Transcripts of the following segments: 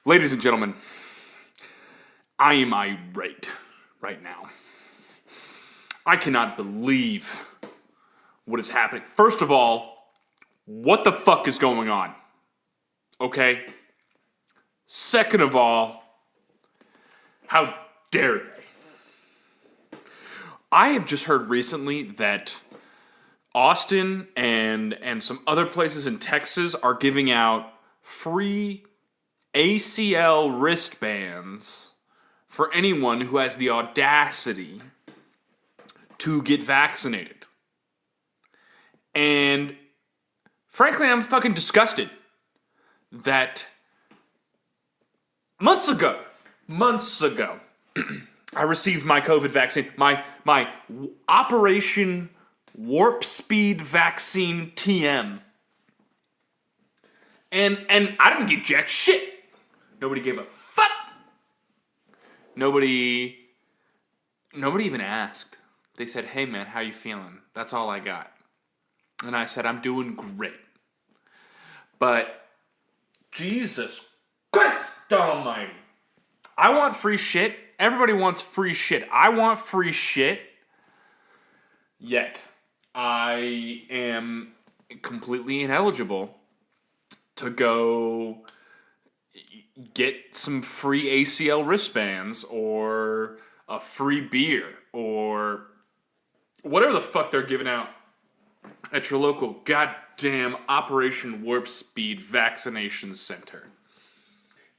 Ladies and gentlemen, I am irate right now. I cannot believe what is happening. First of all, what the fuck is going on? Okay? Second of all, how dare they? I have just heard recently that Austin and some other places in Texas are giving out free ACL wristbands for anyone who has the audacity to get vaccinated. And frankly, I'm fucking disgusted that months ago, I received my COVID vaccine, my Operation Warp Speed vaccine TM. And I didn't get jack shit. Nobody gave a fuck. Nobody even asked. They said, "Hey man, how you feeling?" That's all I got. And I said, "I'm doing great." But Jesus Christ almighty. I want free shit. Everybody wants free shit. I want free shit. Yet, I am completely ineligible to go get some free ACL wristbands or a free beer or whatever the fuck they're giving out at your local goddamn Operation Warp Speed vaccination center.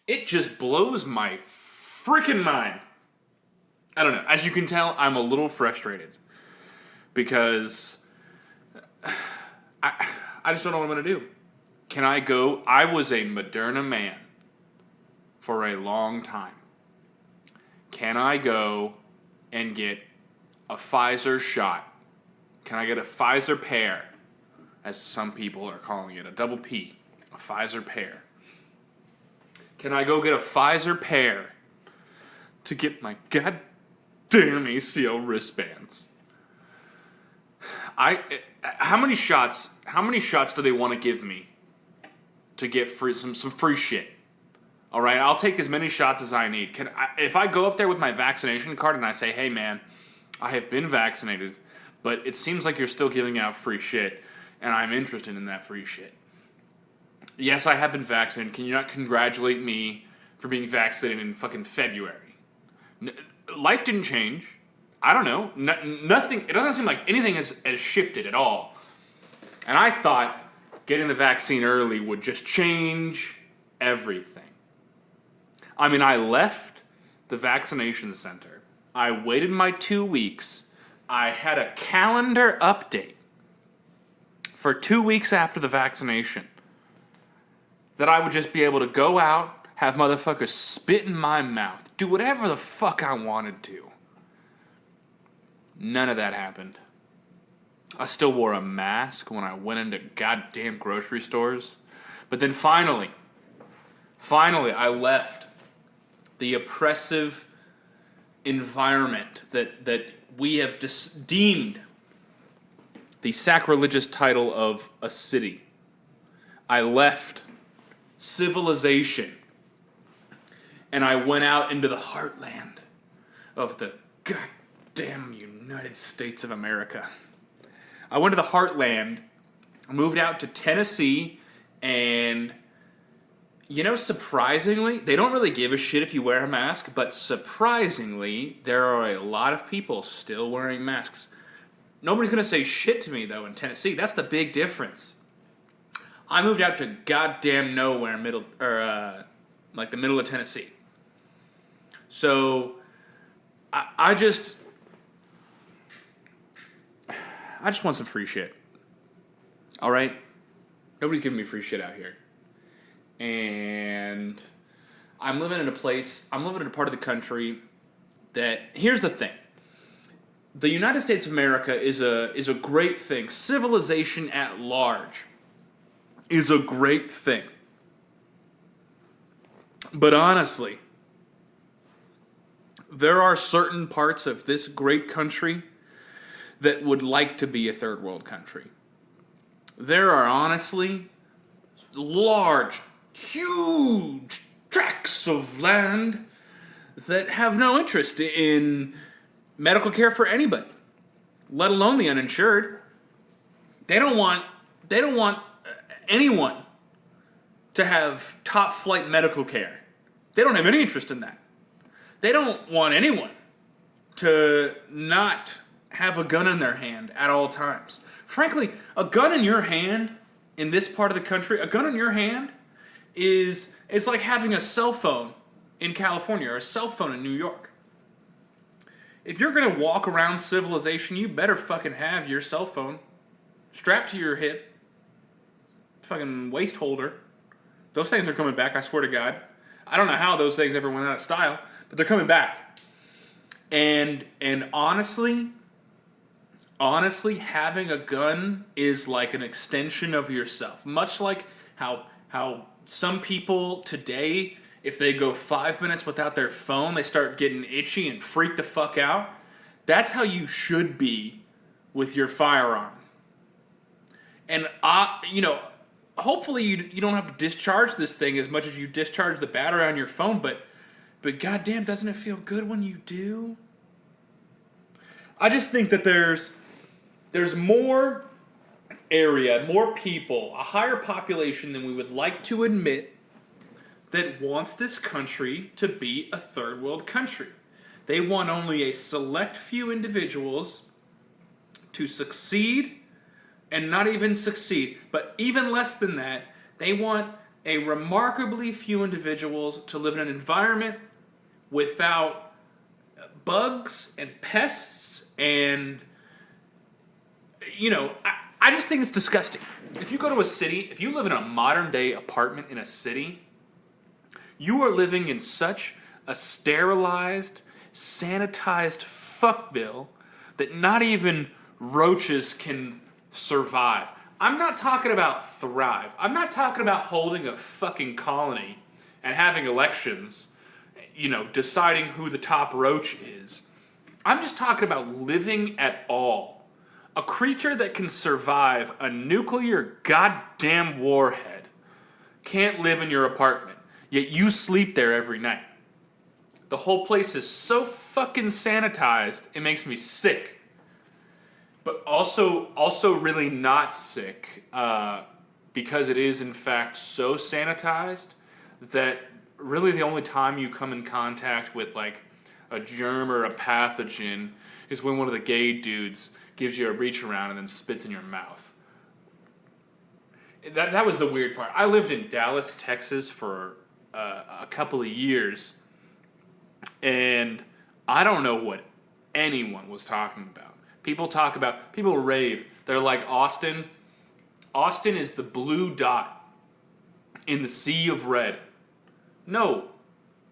It just blows my freaking mind. I don't know. As you can tell, I'm a little frustrated because I just don't know what I'm going to do. Can I go? I was a Moderna man for a long time. Can I go and get a Pfizer shot? Can I get a Pfizer pair, as some people are calling it, a double P, a Pfizer pair? Can I go get a Pfizer pair to get my goddamn ACL wristbands? How many shots do they want to give me to get free some free shit? All right, I'll take as many shots as I need. If I go up there with my vaccination card and I say, "Hey man, I have been vaccinated, but it seems like you're still giving out free shit, and I'm interested in that free shit. Yes, I have been vaccinated. Can you not congratulate me for being vaccinated in fucking February?" Life didn't change. I don't know. Nothing. It doesn't seem like anything has shifted at all. And I thought getting the vaccine early would just change everything. I mean, I left the vaccination center. I waited my 2 weeks. I had a calendar update for 2 weeks after the vaccination that I would just be able to go out, have motherfuckers spit in my mouth, do whatever the fuck I wanted to. None of that happened. I still wore a mask when I went into goddamn grocery stores. But then finally, I left the oppressive environment that we have deemed the sacrilegious title of a city. I left civilization and I went out into the heartland of the goddamn United States of America. I went to the heartland, moved out to Tennessee, and surprisingly, they don't really give a shit if you wear a mask, but surprisingly, there are a lot of people still wearing masks. Nobody's going to say shit to me, though, in Tennessee. That's the big difference. I moved out to goddamn nowhere, like the middle of Tennessee. So, I just want some free shit. All right? Nobody's giving me free shit out here. And I'm living in a part of the country that, here's the thing. The United States of America is a great thing. Civilization at large is a great thing. But honestly, there are certain parts of this great country that would like to be a third world country. There are honestly large, huge tracts of land that have no interest in medical care for anybody, let alone the uninsured. They don't want anyone to have top flight medical care. They don't have any interest in that. They don't want anyone to not have a gun in their hand at all times. Frankly, a gun in your hand in this part of the country, a gun in your hand is like having a cell phone in California or a cell phone in New York. If you're going to walk around civilization, you better fucking have your cell phone strapped to your hip, fucking waist holder. Those things are coming back, I swear to God. I don't know how those things ever went out of style, but they're coming back. And honestly, having a gun is like an extension of yourself. Much like how some people today, if they go 5 minutes without their phone, they start getting itchy and freak the fuck out. That's how you should be with your firearm. And hopefully you don't have to discharge this thing as much as you discharge the battery on your phone, but goddamn, doesn't it feel good when you do? I just think that there's more area, more people, a higher population than we would like to admit that wants this country to be a third world country. They want only a select few individuals to succeed, and not even succeed, but even less than that, they want a remarkably few individuals to live in an environment without bugs and pests and, I just think it's disgusting. If you go to a city, if you live in a modern day apartment in a city, you are living in such a sterilized, sanitized fuckville that not even roaches can survive. I'm not talking about thrive. I'm not talking about holding a fucking colony and having elections, deciding who the top roach is. I'm just talking about living at all. A creature that can survive a nuclear goddamn warhead can't live in your apartment, yet you sleep there every night. The whole place is so fucking sanitized, it makes me sick. But also really not sick, because it is in fact so sanitized that really the only time you come in contact with like a germ or a pathogen is when one of the gay dudes gives you a reach around and then spits in your mouth. That was the weird part. I lived in Dallas, Texas for a couple of years, and I don't know what anyone was talking about. People rave. They're like, Austin is the blue dot in the sea of red. No,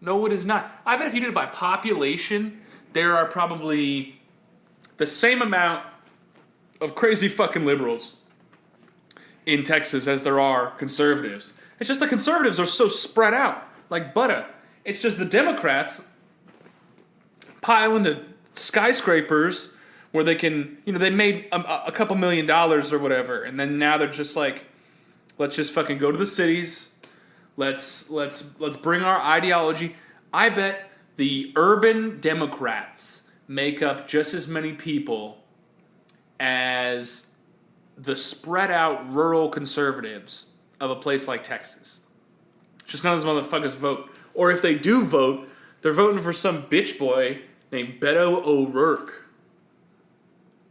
it is not. I bet if you did it by population, there are probably the same amount of crazy fucking liberals in Texas as there are conservatives. It's just the conservatives are so spread out, like butter. It's just the Democrats pile into skyscrapers where they can, they made a couple $1 million or whatever, and then now they're just like, let's just fucking go to the cities. Let's bring our ideology. I bet the urban Democrats make up just as many people as the spread out rural conservatives of a place like Texas. Just none of those motherfuckers vote. Or if they do vote, they're voting for some bitch boy named Beto O'Rourke.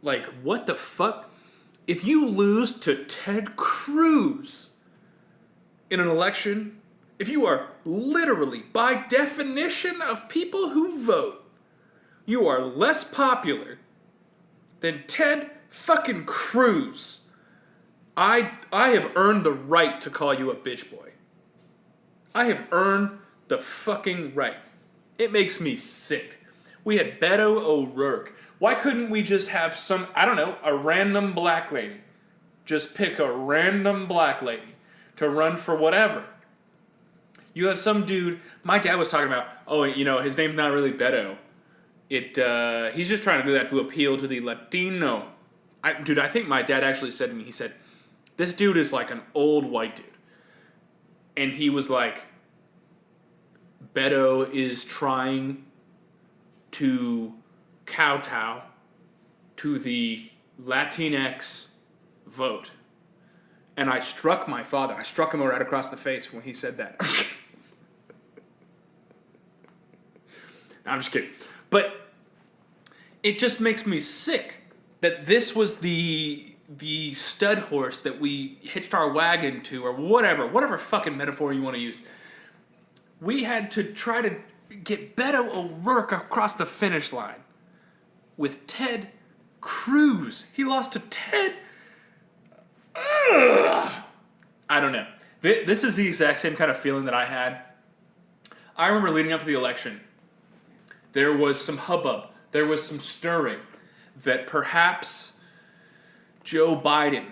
Like, what the fuck? If you lose to Ted Cruz in an election, if you are literally, by definition of people who vote, you are less popular than Ted fucking Cruz, I have earned the right to call you a bitch boy. I have earned the fucking right. It makes me sick. We had Beto O'Rourke. Why couldn't we just have a random black lady? Just pick a random black lady to run for whatever. You have some dude, my dad was talking about, his name's not really Beto. He's just trying to do that to appeal to the Latino. I think my dad actually said to me, he said, this dude is like an old white dude. And he was like, Beto is trying to kowtow to the Latinx vote. And I struck my father. I struck him right across the face when he said that. No, I'm just kidding. But it just makes me sick that this was the stud horse that we hitched our wagon to, or whatever fucking metaphor you want to use. We had to try to get Beto O'Rourke across the finish line with Ted Cruz. He lost to Ted. Ugh. I don't know. This is the exact same kind of feeling that I had. I remember leading up to the election, there was some hubbub, there was some stirring that perhaps Joe Biden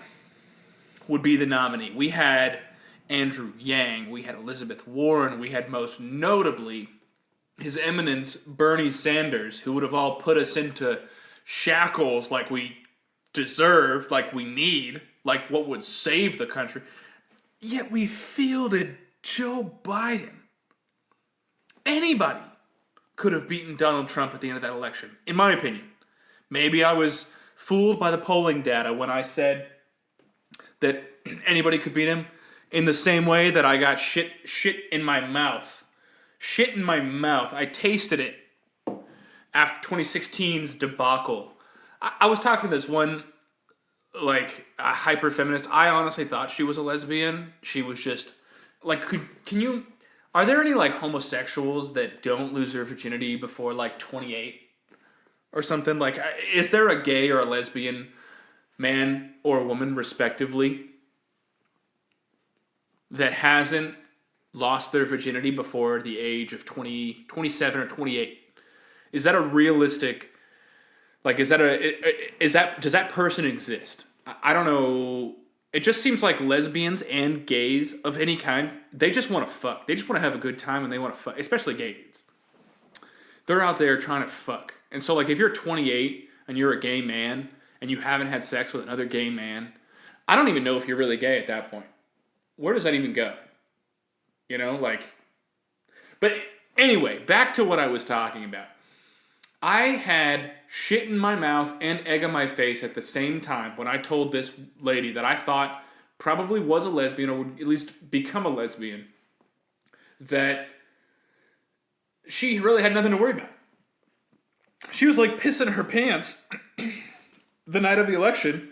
would be the nominee. We had Andrew Yang, we had Elizabeth Warren, we had most notably His Eminence Bernie Sanders, who would have all put us into shackles like we deserve, like we need, like what would save the country. Yet we fielded Joe Biden. Anybody could have beaten Donald Trump at the end of that election, in my opinion. Maybe I was fooled by the polling data when I said that anybody could beat him, in the same way that I got shit in my mouth. Shit in my mouth. I tasted it after 2016's debacle. I was talking to this one, like, a hyper-feminist. I honestly thought she was a lesbian. She was just, like, are there any, like, homosexuals that don't lose their virginity before, like, 28? Or something? Like, is there a gay or a lesbian man or woman, respectively, that hasn't lost their virginity before the age of 27 or 28? Is that a realistic, like, does that person exist? I don't know. It just seems like lesbians and gays of any kind, they just want to fuck. They just want to have a good time and they want to fuck, especially gay dudes. They're out there trying to fuck. And so, like, if you're 28 and you're a gay man and you haven't had sex with another gay man, I don't even know if you're really gay at that point. Where does that even go? You know, like... But anyway, back to what I was talking about. I had shit in my mouth and egg on my face at the same time when I told this lady that I thought probably was a lesbian or would at least become a lesbian, that she really had nothing to worry about. She was like pissing her pants the night of the election.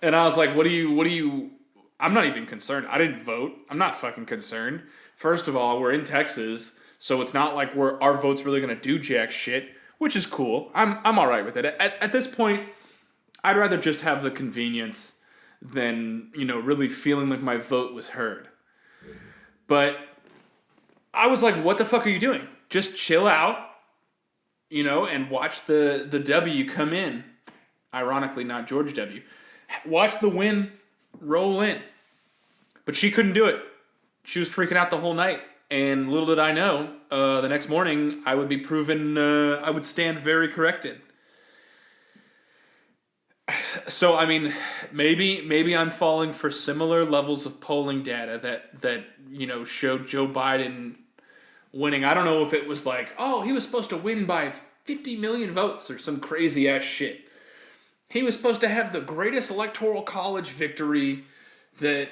And I was like, what do you, I'm not even concerned. I didn't vote. I'm not fucking concerned. First of all, we're in Texas, so it's not like our vote's really going to do jack shit, which is cool. I'm all right with it. At this point, I'd rather just have the convenience than, really feeling like my vote was heard. But I was like, what the fuck are you doing? Just chill out, and watch the W come in. Ironically, not George W. Watch the win roll in. But she couldn't do it. She was freaking out the whole night. And little did I know, the next morning I would be proven, I would stand very corrected. So, I mean, maybe I'm falling for similar levels of polling data that showed Joe Biden winning. I don't know if it was like, oh, he was supposed to win by 50 million votes or some crazy ass shit. He was supposed to have the greatest electoral college victory that,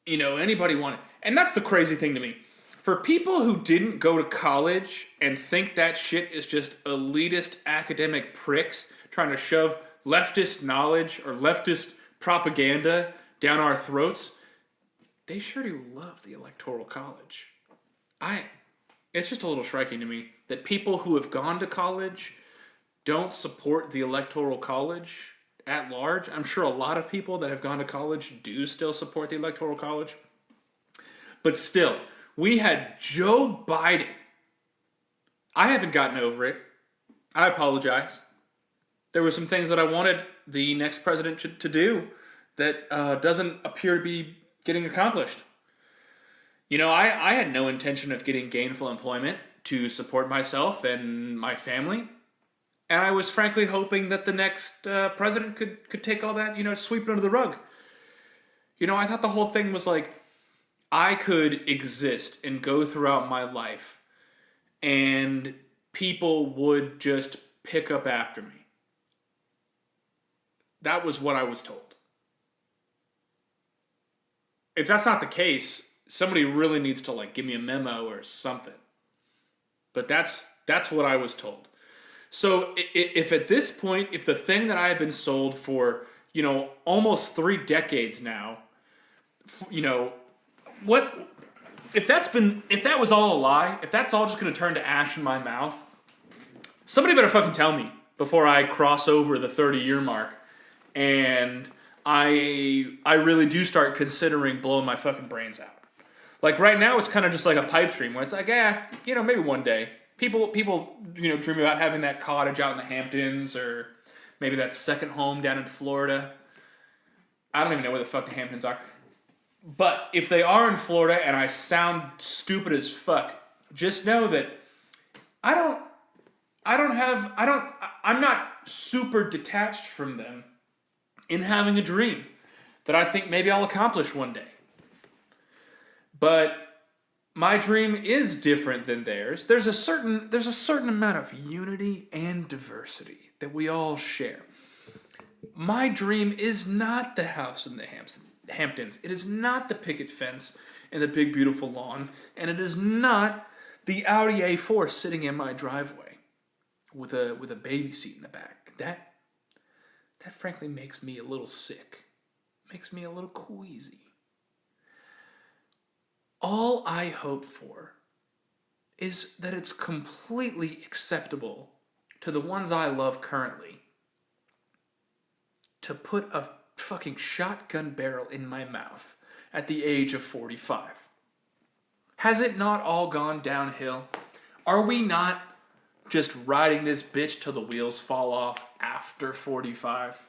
anybody wanted. And that's the crazy thing to me. For people who didn't go to college and think that shit is just elitist academic pricks trying to shove leftist knowledge or leftist propaganda down our throats, they sure do love the electoral college. It's just a little striking to me that people who have gone to college don't support the electoral college at large. I'm sure a lot of people that have gone to college do still support the electoral college. But still, we had Joe Biden. I haven't gotten over it. I apologize. There were some things that I wanted the next president to do that doesn't appear to be getting accomplished. I had no intention of getting gainful employment to support myself and my family. And I was frankly hoping that the next president could take all that, sweep it under the rug. I thought the whole thing was like, I could exist and go throughout my life and people would just pick up after me. That was what I was told. If that's not the case, somebody really needs to like give me a memo or something. But that's what I was told. So if at this point, if the thing that I have been sold for, almost 3 decades now, what if that was all a lie, if that's all just going to turn to ash in my mouth, somebody better fucking tell me before I cross over the 30-year mark and I really do start considering blowing my fucking brains out. Like right now, it's kind of just like a pipe dream where it's like, maybe one day. People, dream about having that cottage out in the Hamptons or maybe that second home down in Florida. I don't even know where the fuck the Hamptons are. But if they are in Florida and I sound stupid as fuck, just know that I'm not super detached from them in having a dream that I think maybe I'll accomplish one day. But my dream is different than theirs. There's a certain amount of unity and diversity that we all share. My dream is not the house in the Hamptons. It is not the picket fence and the big beautiful lawn, and it is not the Audi A4 sitting in my driveway with a baby seat in the back. That frankly makes me a little sick. Makes me a little queasy. All I hope for is that it's completely acceptable to the ones I love currently to put a fucking shotgun barrel in my mouth at the age of 45. Has it not all gone downhill? Are we not just riding this bitch till the wheels fall off after 45?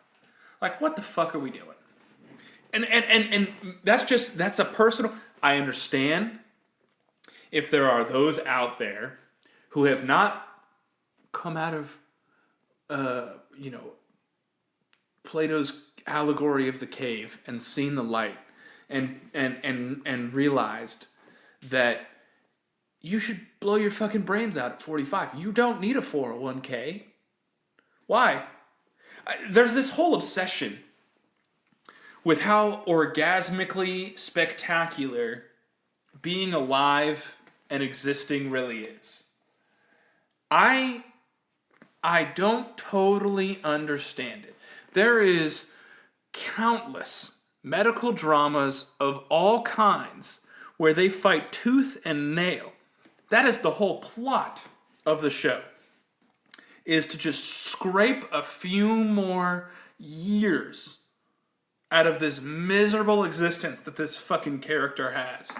Like, what the fuck are we doing? And that's a personal... I understand if there are those out there who have not come out of, Plato's allegory of the cave and seen the light and realized that you should blow your fucking brains out at 45. You don't need a 401k. Why? There's this whole obsession with how orgasmically spectacular being alive and existing really is. I don't totally understand it. There is countless medical dramas of all kinds where they fight tooth and nail. That is the whole plot of the show, is to just scrape a few more years out of this miserable existence that this fucking character has.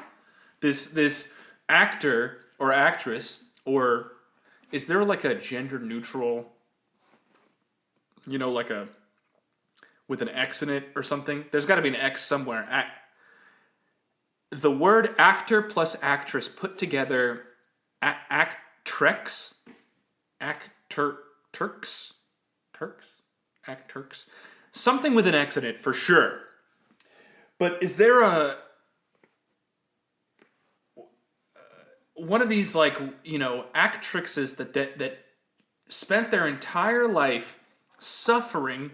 This actor or actress, or is there like a gender neutral, like a, with an X in it or something? There's got to be an X somewhere. The word actor plus actress put together, actrix, Turks, something with an X in it for sure. But is there one of these actresses that spent their entire life suffering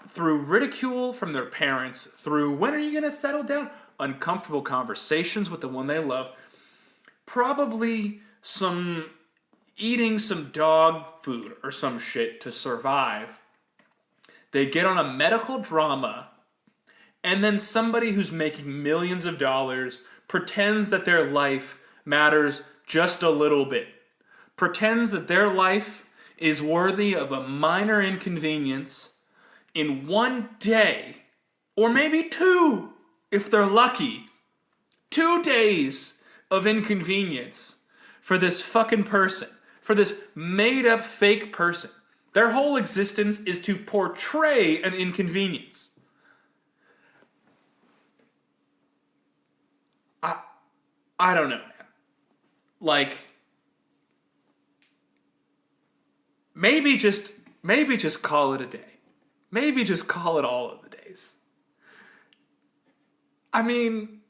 through ridicule from their parents, through when are you going to settle down? Uncomfortable conversations with the one they love, probably eating some dog food or some shit to survive. They get on a medical drama, and then somebody who's making millions of dollars pretends that their life matters just a little bit. Pretends that their life is worthy of a minor inconvenience in one day, or maybe 2, if they're lucky. 2 days of inconvenience for this fucking person, for this made-up fake person. Their whole existence is to portray an inconvenience. I don't know, man. Like, maybe just call it a day. Maybe just call it all of the days. I mean,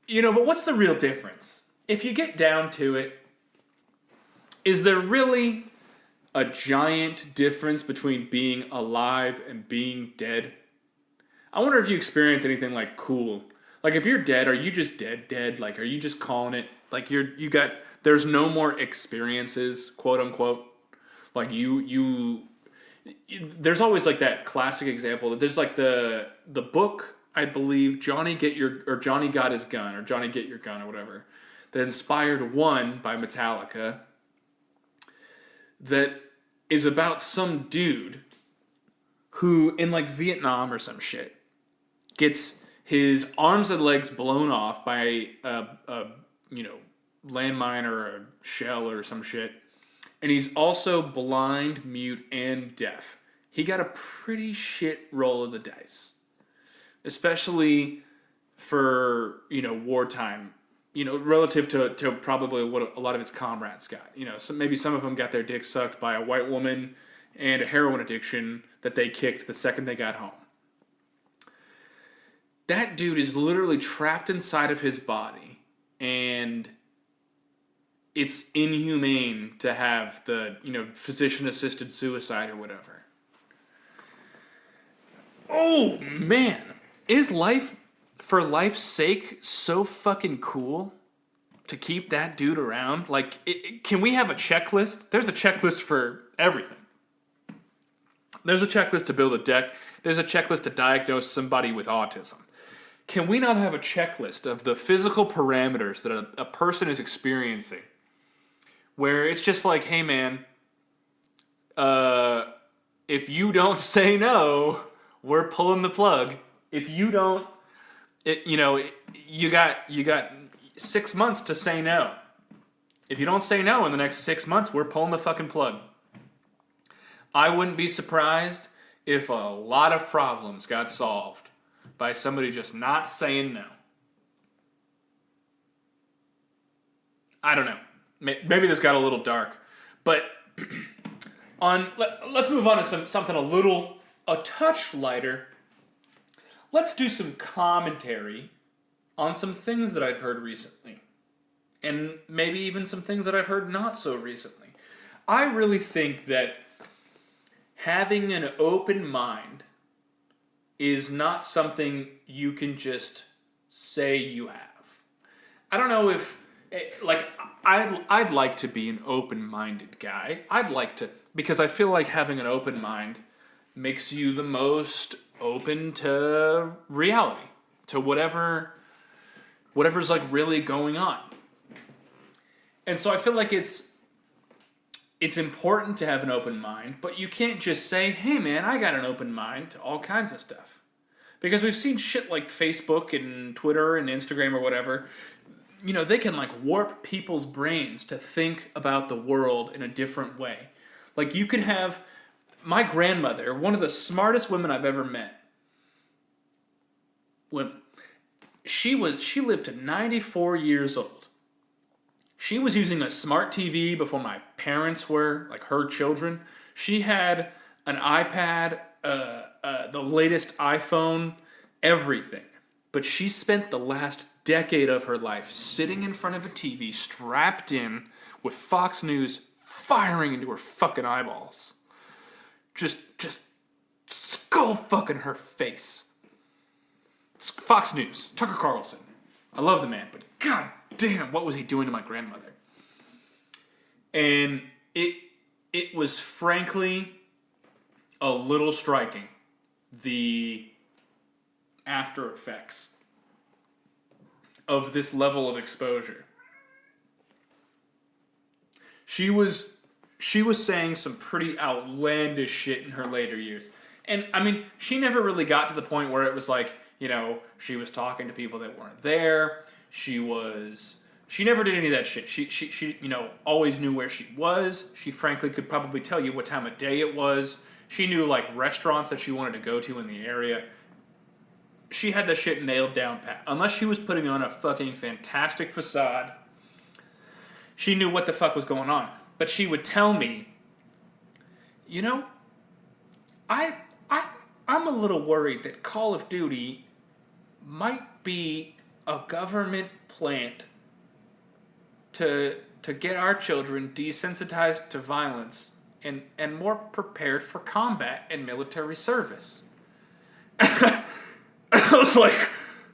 But what's the real difference? If you get down to it, is there really a giant difference between being alive and being dead? I wonder if you experience anything like cool. Like if you're dead, are you just dead? Like are you just calling it like there's no more experiences, quote unquote. Like there's always like that classic example. There's like the book, I believe, Johnny Got His Gun, or Johnny Get Your Gun, or whatever. The Inspired One by Metallica. That is about some dude who, in like Vietnam or some shit, gets his arms and legs blown off by a landmine or a shell or some shit. And he's also blind, mute, and deaf. He got a pretty shit roll of the dice. Especially for, wartime. Relative to probably what a lot of his comrades got. Maybe some of them got their dick sucked by a white woman and a heroin addiction that they kicked the second they got home. That dude is literally trapped inside of his body, and it's inhumane to have the, physician-assisted suicide or whatever. Oh, man. Is life, for life's sake, so fucking cool to keep that dude around? Like, can we have a checklist? There's a checklist for everything. There's a checklist to build a deck. There's a checklist to diagnose somebody with autism. Can we not have a checklist of the physical parameters that a person is experiencing where it's just like, hey man, if you don't say no, we're pulling the plug. If you don't, you got 6 months to say no. If you don't say no in the next 6 months, we're pulling the fucking plug. I wouldn't be surprised if a lot of problems got solved by somebody just not saying no. I don't know. Maybe this got a little dark, but let's move on to something a touch lighter. Let's do some commentary on some things that I've heard recently, and maybe even some things that I've heard not so recently. I really think that having an open mind is not something you can just say you have. I don't know if, I'd like to be an open-minded guy. Because I feel like having an open mind makes you the most open to reality, to whatever's like really going on. And so I feel like it's important to have an open mind, but you can't just say, hey man, I got an open mind to all kinds of stuff. Because we've seen shit like Facebook and Twitter and Instagram or whatever, they can like warp people's brains to think about the world in a different way. Like you could have my grandmother, one of the smartest women I've ever met. She lived to 94 years old. She was using a smart TV before my parents were, like her children. She had an iPad, the latest iPhone, everything. But she spent the last decade of her life sitting in front of a TV, strapped in, with Fox News firing into her fucking eyeballs. Just skull fucking her face. Fox News, Tucker Carlson. I love the man, but god damn, what was he doing to my grandmother? And it was frankly a little striking, the after effects of this level of exposure. She was saying some pretty outlandish shit in her later years. And I mean, she never really got to the point where it was like, she was talking to people that weren't there. She never did any of that shit. She always knew where she was. She frankly could probably tell you what time of day it was. She knew like restaurants that she wanted to go to in the area. She had that shit nailed down pat. Unless she was putting on a fucking fantastic facade, she knew what the fuck was going on. But she would tell me, I'm a little worried that Call of Duty might be a government plant to get our children desensitized to violence and more prepared for combat and military service. I was like,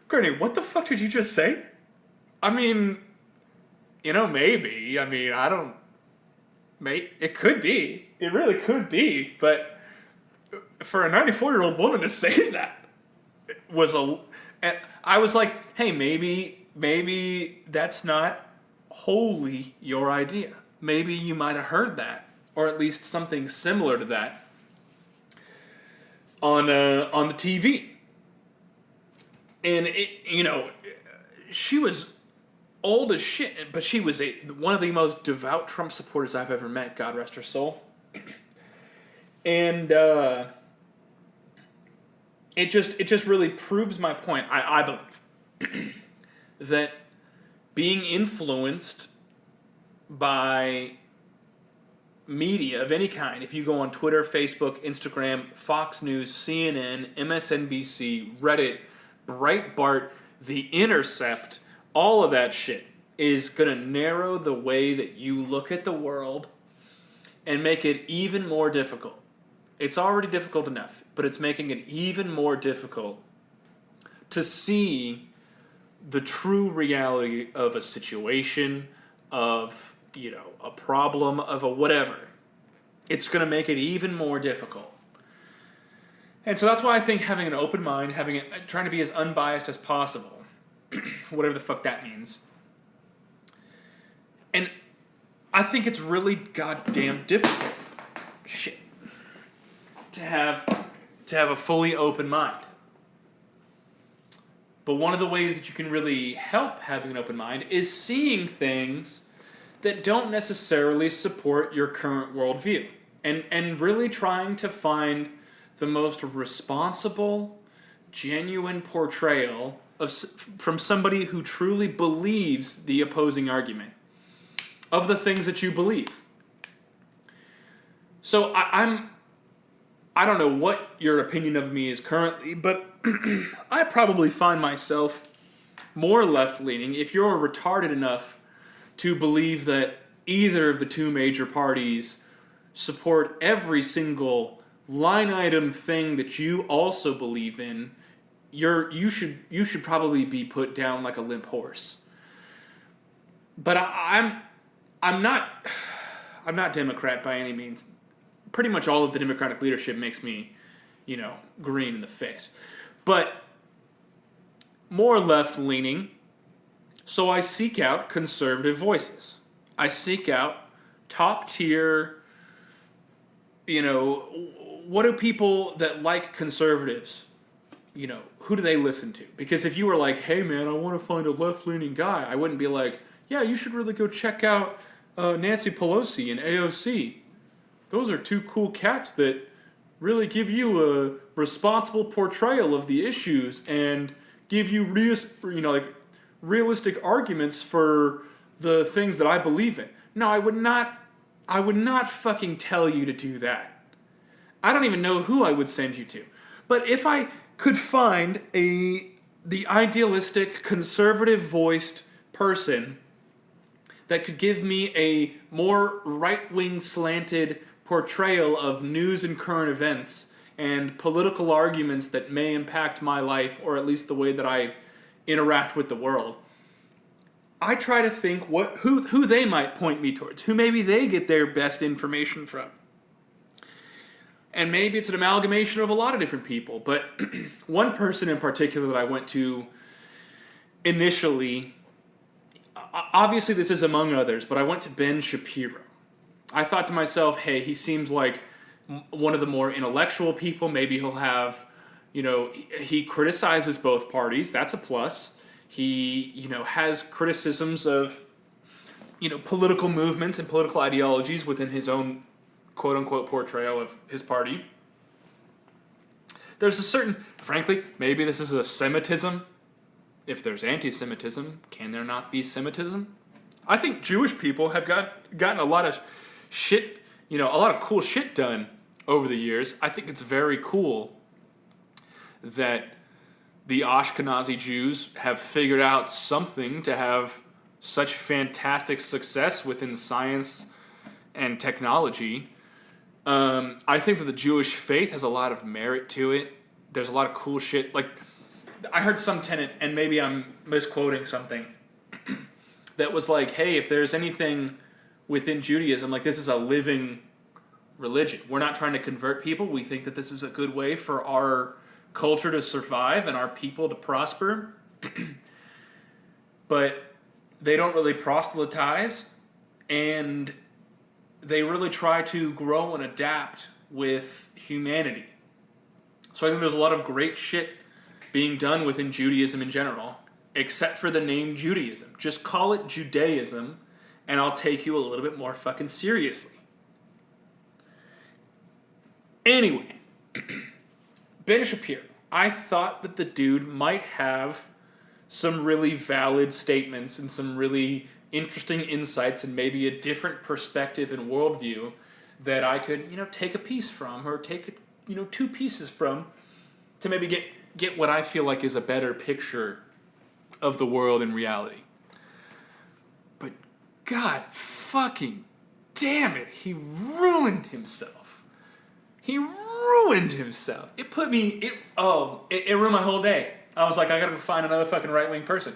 Granny, what the fuck did you just say? I mean, maybe. I mean, I don't... It could be. It really could be. But for a 94-year-old woman to say that was a... I was like, hey, maybe that's not wholly your idea. Maybe you might have heard that. Or at least something similar to that on the TV. And, she was old as shit, but she was one of the most devout Trump supporters I've ever met, God rest her soul. And it just really proves my point, I believe, that being influenced by media of any kind, if you go on Twitter, Facebook, Instagram, Fox News, CNN, MSNBC, Reddit, Breitbart, The Intercept, all of that shit is going to narrow the way that you look at the world and make it even more difficult. It's already difficult enough, but it's making it even more difficult to see the true reality of a situation, of, a problem, of a whatever. It's going to make it even more difficult. And so that's why I think having an open mind, trying to be as unbiased as possible, whatever the fuck that means. And I think it's really goddamn difficult, to have a fully open mind. But one of the ways that you can really help having an open mind is seeing things that don't necessarily support your current worldview. And really trying to find the most responsible, genuine portrayal from somebody who truly believes the opposing argument of the things that you believe. So I don't know what your opinion of me is currently, but I probably find myself more left-leaning if you're retarded enough to believe that either of the two major parties support every single line item thing that you also believe in. You should probably be put down like a limp horse. But I'm not Democrat by any means. Pretty much all of the Democratic leadership makes me, green in the face. But more left-leaning, so I seek out conservative voices. I seek out top-tier, what do people that like conservatives, who do they listen to? Because if you were like, hey man, I want to find a left-leaning guy, I wouldn't be like, yeah, you should really go check out Nancy Pelosi and AOC. Those are two cool cats that really give you a responsible portrayal of the issues and give you realistic arguments for the things that I believe in. No, I would not fucking tell you to do that. I don't even know who I would send you to. But if I could find the idealistic, conservative-voiced person that could give me a more right-wing slanted portrayal of news and current events and political arguments that may impact my life, or at least the way that I interact with the world, I try to think who they might point me towards, who maybe they get their best information from. And maybe it's an amalgamation of a lot of different people, but one person in particular that I went to initially, obviously this is among others, but I went to Ben Shapiro. I thought to myself, hey, he seems like one of the more intellectual people. Maybe he'll have, he criticizes both parties. That's a plus. He, has criticisms of, political movements and political ideologies within his own quote-unquote portrayal of his party. There's a certain, frankly, maybe this is a Semitism. If there's anti-Semitism, can there not be Semitism? I think Jewish people have gotten a lot of shit, a lot of cool shit done over the years. I think it's very cool that the Ashkenazi Jews have figured out something to have such fantastic success within science and technology. I think that the Jewish faith has a lot of merit to it. There's a lot of cool shit. Like, I heard some tenant, and maybe I'm misquoting something, that was like, hey, if there's anything within Judaism, like, this is a living religion. We're not trying to convert people. We think that this is a good way for our culture to survive and our people to prosper. But they don't really proselytize, and they really try to grow and adapt with humanity. So I think there's a lot of great shit being done within Judaism in general, except for the name Judaism. Just call it Judaism, and I'll take you a little bit more fucking seriously. Anyway, Ben Shapiro. I thought that the dude might have some really valid statements and some really interesting insights and maybe a different perspective and worldview that I could, take a piece from, or take, 2 pieces from, to maybe get what I feel like is a better picture of the world in reality. But God fucking damn it, he ruined himself. He ruined himself. It ruined my whole day. I was like, I gotta go find another fucking right-wing person.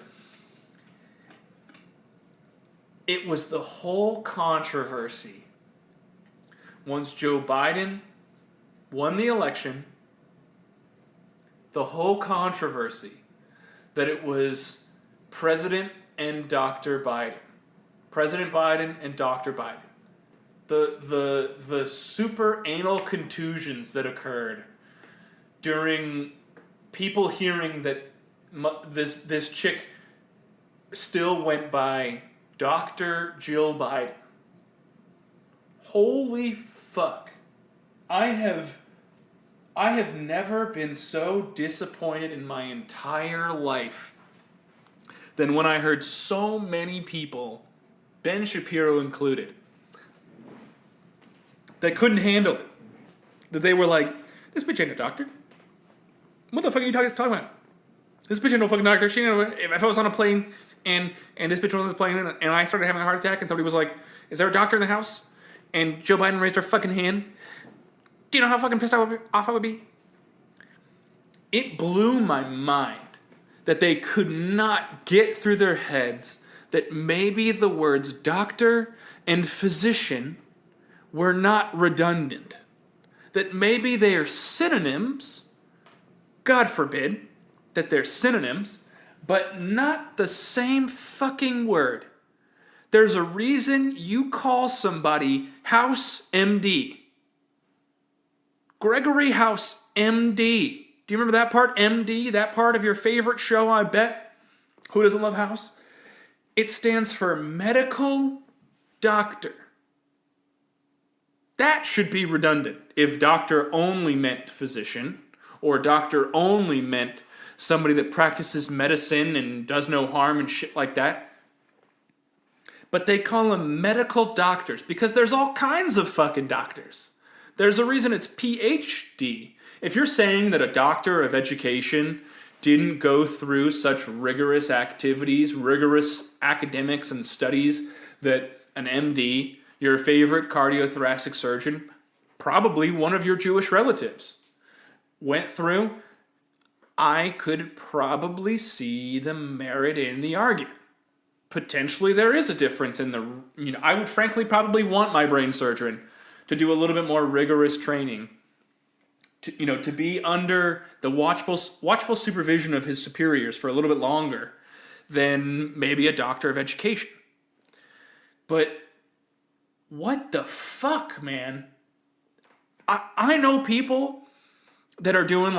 It was the whole controversy. Once Joe Biden won the election, the whole controversy that it was President and Dr. Biden. President Biden and Dr. Biden. The super anal contusions that occurred during people hearing that this chick still went by Dr. Jill Biden. Holy fuck. I have never been so disappointed in my entire life than when I heard so many people, Ben Shapiro included, that couldn't handle it. That they were like, this bitch ain't a doctor. What the fuck are you talking about? This bitch ain't no fucking doctor. She ain't if I was on a plane and this bitch was on this plane and I started having a heart attack and somebody was like, is there a doctor in the house? And Joe Biden raised her fucking hand. Do you know how fucking pissed off I would be? It blew my mind that they could not get through their heads that maybe the words doctor and physician were not redundant. That maybe they are synonyms, God forbid that they're synonyms, but not the same fucking word. There's a reason you call somebody House MD. Gregory House MD. Do you remember that part? MD, that part of your favorite show, I bet? Who doesn't love House? It stands for medical doctor. That should be redundant if doctor only meant physician, or doctor only meant somebody that practices medicine and does no harm and shit like that. But they call them medical doctors because there's all kinds of fucking doctors. There's a reason it's PhD. If you're saying that a doctor of education didn't go through such rigorous activities, rigorous academics and studies that an MD, your favorite cardiothoracic surgeon, probably one of your Jewish relatives, went through, I could probably see the merit in the argument. Potentially there is a difference in the, I would frankly probably want my brain surgeon to do a little bit more rigorous training, to be under the watchful supervision of his superiors for a little bit longer than maybe a doctor of education. But what the fuck, man? I know people that are doing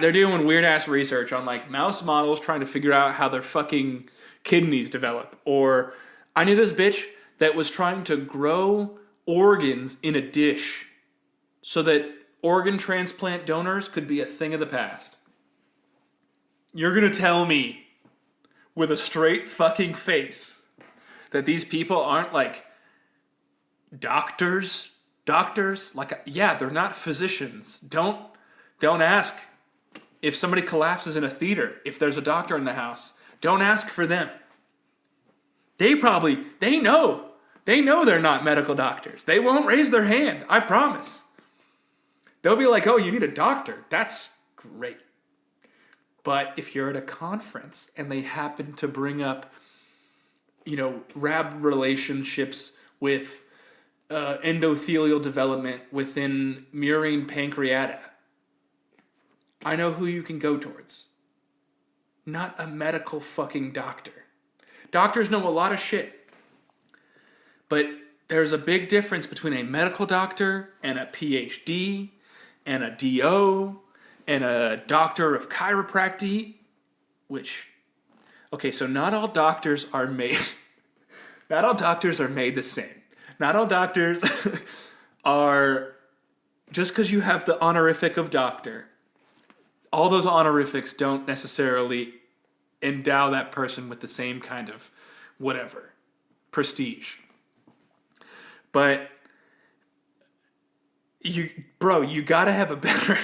they're doing weird ass research on mouse models trying to figure out how their fucking kidneys develop. Or I knew this bitch that was trying to grow organs in a dish so that organ transplant donors could be a thing of the past. You're gonna tell me with a straight fucking face that these people aren't doctors? Yeah, they're not physicians. Don't ask If somebody collapses in a theater, if there's a doctor in the house, don't ask for them. They know they're not medical doctors. They won't raise their hand, I promise. They'll be like, oh, you need a doctor. That's great. But if you're at a conference and they happen to bring up, rab relationships with endothelial development within murine pancreata, I know who you can go towards. Not a medical fucking doctor. Doctors know a lot of shit. But there's a big difference between a medical doctor and a PhD and a DO and a doctor of chiropractic, so not all doctors are made the same. Not all doctors are, just because you have the honorific of doctor, all those honorifics don't necessarily endow that person with the same kind of prestige. But you gotta have a better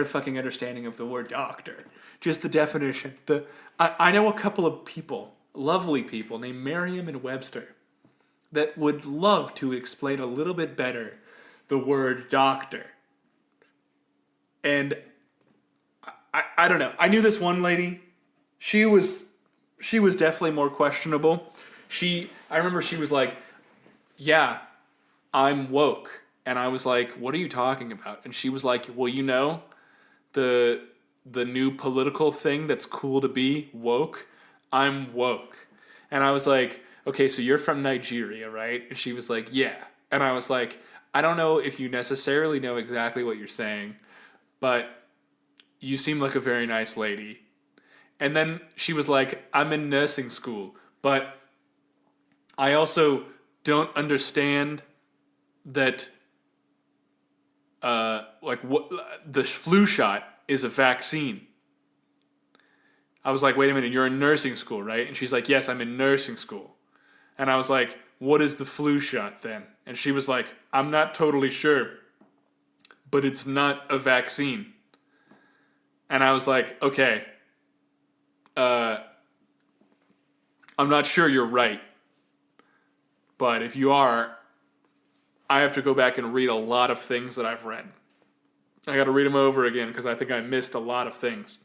fucking understanding of the word doctor. Just the definition. I know a couple of people, lovely people named Merriam and Webster, that would love to explain a little bit better the word doctor. And I don't know. I knew this one lady. She was definitely more questionable. I remember she was like, yeah, I'm woke. And I was like, what are you talking about? And she was like, well, the new political thing that's cool to be woke? I'm woke. And I was like, okay, so you're from Nigeria, right? And she was like, yeah. And I was like, I don't know if you necessarily know exactly what you're saying, but you seem like a very nice lady. And then she was like, I'm in nursing school, but I also don't understand that what the flu shot is a vaccine. I was like, wait a minute, you're in nursing school, right? And she's like, yes, I'm in nursing school. And I was like, what is the flu shot then? And she was like, I'm not totally sure, but it's not a vaccine. And I was like, okay, I'm not sure you're right. But if you are, I have to go back and read a lot of things that I've read. I got to read them over again because I think I missed a lot of things.